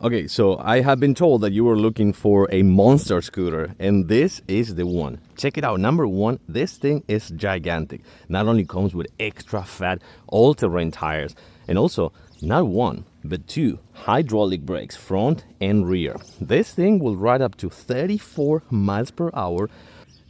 Okay, so I have been told that you were looking for a monster scooter, and this is the one. Check it out. Number one, this thing is gigantic. Not only comes with extra fat all-terrain tires, and also not one, but two hydraulic brakes, front and rear. This thing will ride up to 34 miles per hour,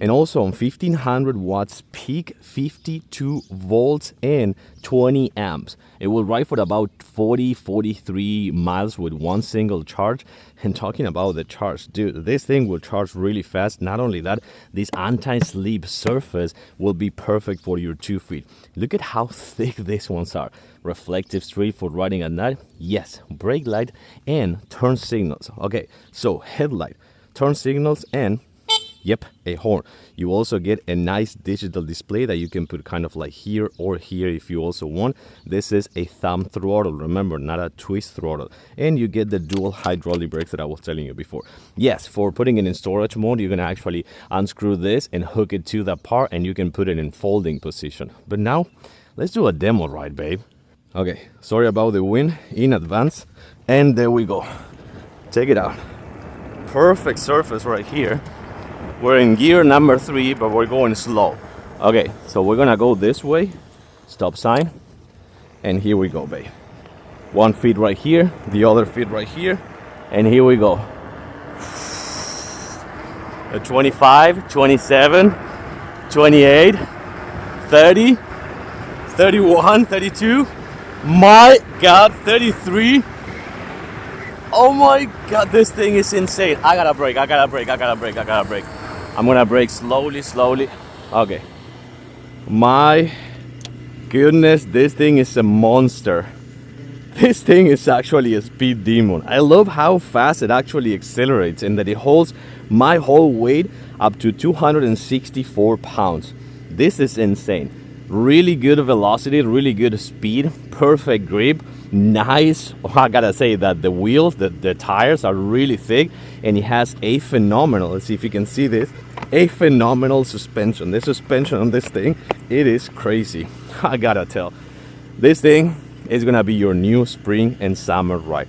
and also on 1500 watts peak, 52 volts and 20 amps. It will ride for about 43 miles with one single charge. And talking about the charge, dude, this thing will charge really fast. Not only that, this anti-slip surface will be perfect for your 2 feet. Look at how thick these ones are. Reflective street for riding at night. Yes, brake light and turn signals. Okay, so headlight, turn signals, and yep, a horn. You also get a nice digital display that you can put kind of like here or here if you also want. This is a thumb throttle, remember, not a twist throttle. And you get the dual hydraulic brakes that I was telling you before. Yes, for putting it in storage mode, you're going to actually unscrew this and hook it to that part, and you can put it in folding position. But now, let's do a demo ride, babe. Okay, sorry about the wind in advance. And there we go. Check it out. Perfect surface right here. We're in gear number 3, but we're going slow. Okay, so we're gonna go this way, stop sign, and here we go, babe. 1 foot right here, the other foot right here, and here we go. 25, 27, 28, 30, 31, 32, my God, 33. Oh my God, this thing is insane. I gotta brake. I'm gonna brake slowly. Okay. My goodness, this thing is a monster. This thing is actually a speed demon. I love how fast it actually accelerates and that it holds my whole weight up to 264 pounds. This is insane. Really good velocity, really good speed, perfect grip, nice. I gotta say that the wheels, the tires are really thick, and it has a phenomenal, let's see if you can see this, a phenomenal suspension. The suspension on this thing, it is crazy. I gotta tell, this thing is gonna be your new spring and summer ride.